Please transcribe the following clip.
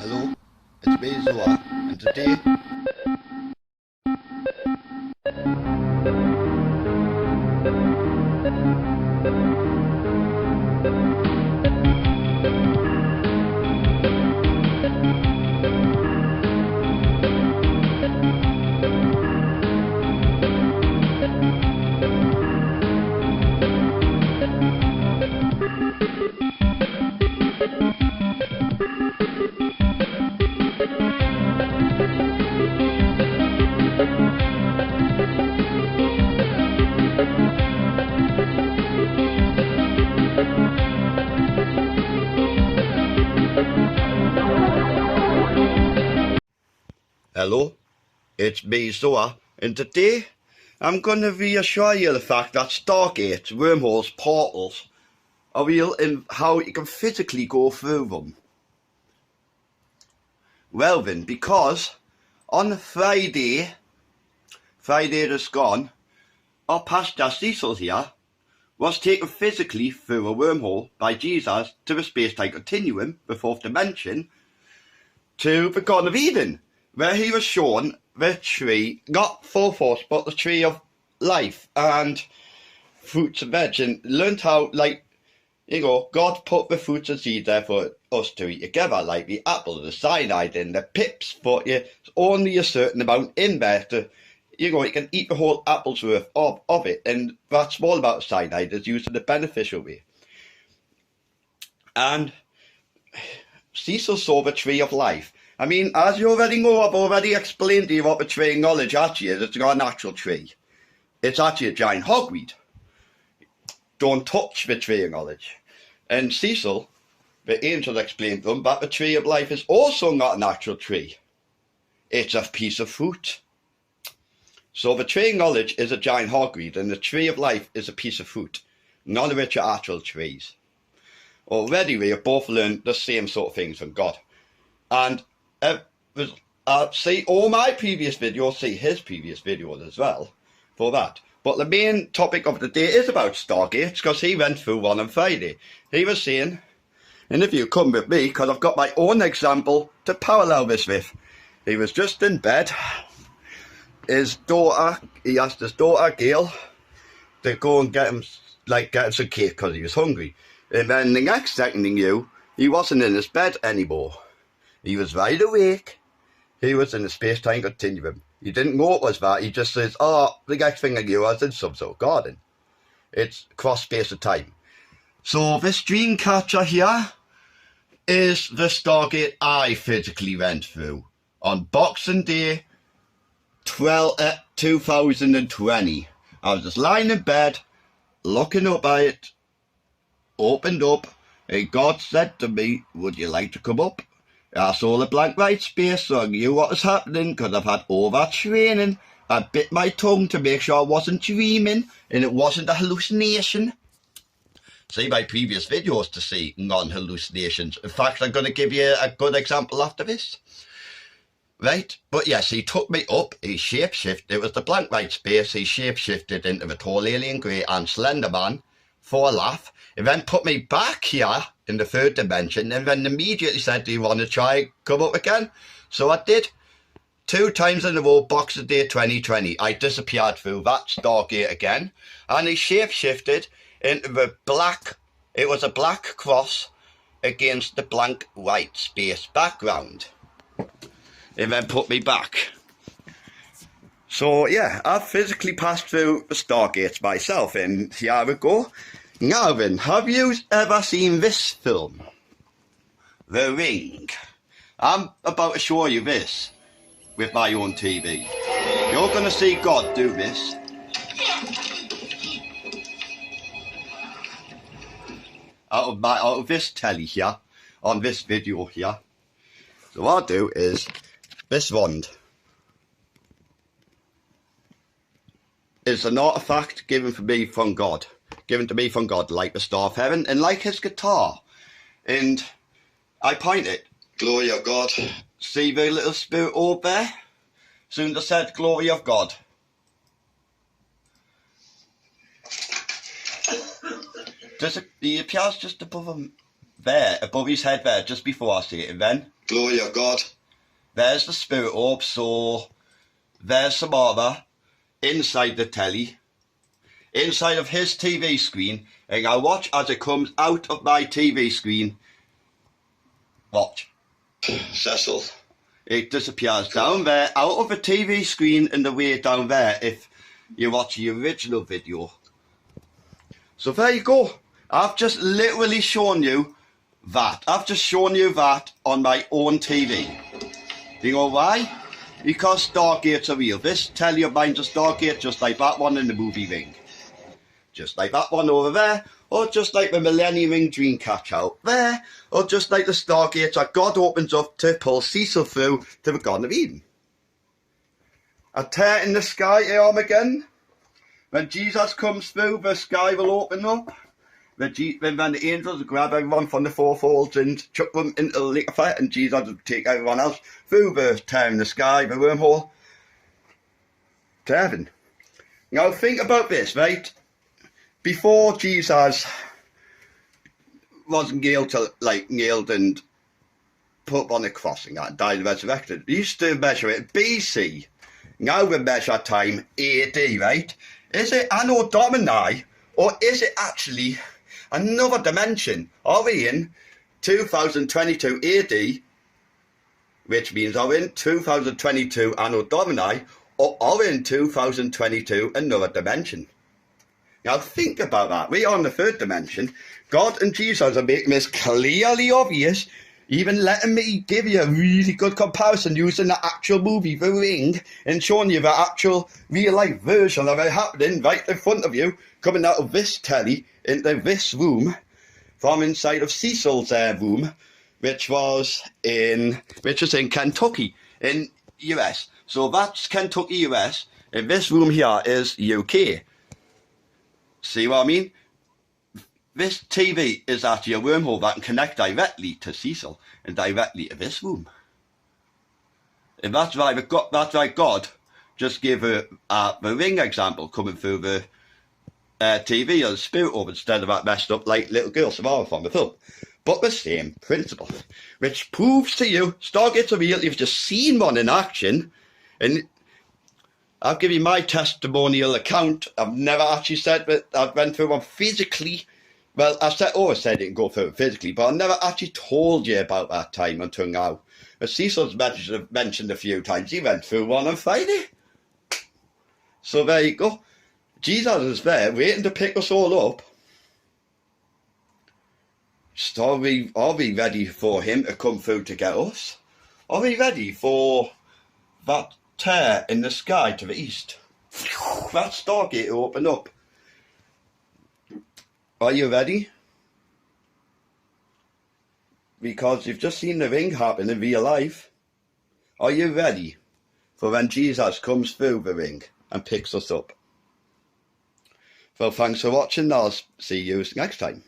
Hello, it's me Zoa, and today Hello, it's me Zoa, and today I'm going to reassure you the fact that Stargate, wormholes, portals are real and how you can physically go through them. Well then, because on Friday just gone, our pastor Cecil here was taken physically through a wormhole by Jesus to the space-time continuum, the fourth dimension, to the Garden of Eden, where he was shown the tree, not full force, but the tree of life and fruits and veg, and learned how, like, God put the fruits and seeds there for us to eat together, like the apple, the cyanide, and the pips, but it's only a certain amount in there to, you can eat the whole apple's worth of it, and that small amount of cyanide is used in a beneficial way. And Cecil saw the tree of life. I mean, as you already know, I've already explained to you what the tree of knowledge actually is. It's not an actual tree. It's actually a giant hogweed. Don't touch the tree of knowledge. And Cecil, the angel, explained to him that the tree of life is also not an actual tree. It's a piece of fruit. So the tree of knowledge is a giant hogweed, and the tree of life is a piece of fruit. None of which are actual trees. Already we have both learned the same sort of things from God. And see all my previous videos, see his previous videos as well for that. But the main topic of the day is about Stargates, because he went through one on Friday. He was saying, and if you come with me, because I've got my own example to parallel this with. He was just in bed. His daughter, he asked his daughter, Gail, to go and get him some cake because he was hungry. And then the next second he knew, he wasn't in his bed anymore. He was wide awake. He was in the space-time continuum. He didn't know it was that. He just says, the next thing I knew, I was in some sort of garden. It's cross space and time. So this dream catcher here is the Stargate I physically went through on Boxing Day 2020. I was just lying in bed, looking up at it, opened up, and God said to me, would you like to come up? I saw the blank white space, so I knew what was happening because I've had overtraining. I bit my tongue to make sure I wasn't dreaming and it wasn't a hallucination. See my previous videos to see non-hallucinations. In fact, I'm going to give you a good example after this. Right? But yes, he took me up, he shapeshifted, it was the blank white space, he shapeshifted into the tall alien grey and Slender Man for a laugh. He then put me back here in the third dimension and then immediately said, do you want to try come up again? So I did. 2 times in a row, Boxing Day 2020. I disappeared through that Stargate again and he shape-shifted into the black, it was a black cross against the blank white space background. And then put me back. So yeah, I've physically passed through the Stargates myself, and here we go. Now then, have you ever seen this film? The Ring. I'm about to show you this with my own TV. You're going to see God do this. Out of this telly here, on this video here. So what I'll do is, this wand is an artifact given to me from God, like the Star of Heaven and like his guitar. And I point it, glory of God. See the little spirit orb there? Soon as I said glory of God. He appears just above him there, above his head there, just before I see it, and then Glory of God. There's the spirit orb, so there's some other inside the telly, inside of his TV screen, and I'll watch as it comes out of my TV screen. Watch. Cecil. It disappears down there, out of the TV screen and the way down there if you watch the original video. So there you go. I've just literally shown you that. I've just shown you that on my own TV. Do you know why? Because Stargates are real. This telly of mine's a Stargate just like that one in the movie Ring. Just like that one over there, or just like the Millennium Ring Dreamcatcher out there, or just like the Stargates that God opens up to pull Cecil through to the Garden of Eden. A tear in the sky, Armageddon. When Jesus comes through, the sky will open up. When the angels will grab everyone from the four folds and chuck them into the lake of fire, and Jesus will take everyone else through the tear in the sky, the wormhole, to heaven. Now think about this, right? Before Jesus was nailed and put up on the cross and died and resurrected, he used to measure it BC. Now we measure time AD, right? Is it Anno Domini, or is it actually another dimension? Are we in 2022 AD, which means are we in 2022 Anno Domini, or are we in 2022 another dimension? Now think about that. We are in the third dimension. God and Jesus are making this clearly obvious, even letting me give you a really good comparison using the actual movie, The Ring, and showing you the actual real-life version of it happening right in front of you, coming out of this telly into this room from inside of Cecil's room, which is in Kentucky, in US. So that's Kentucky, US, and this room here is UK. See what I mean? This TV is actually a wormhole that can connect directly to Cecil and directly to this room. And that's why God just gave the Ring example coming through the TV as a spirit orb instead of that messed up like little girl Samara from the film. But the same principle, which proves to you Stargates are real. You've just seen one in action, and I'll give you my testimonial account. I've never actually said that I've went through one physically. Well, always said it can go through it physically, but I never actually told you about that time until now. As Cecil's mentioned a few times, he went through one on Friday. So there you go. Jesus is there waiting to pick us all up. So are we ready for him to come through to get us? Are we ready for that tear in the sky to the east? That Stargate to open up. Are you ready? Because you've just seen the Ring happen in real life. Are you ready for when Jesus comes through the Ring and picks us up? Well, thanks for watching. I'll see you next time.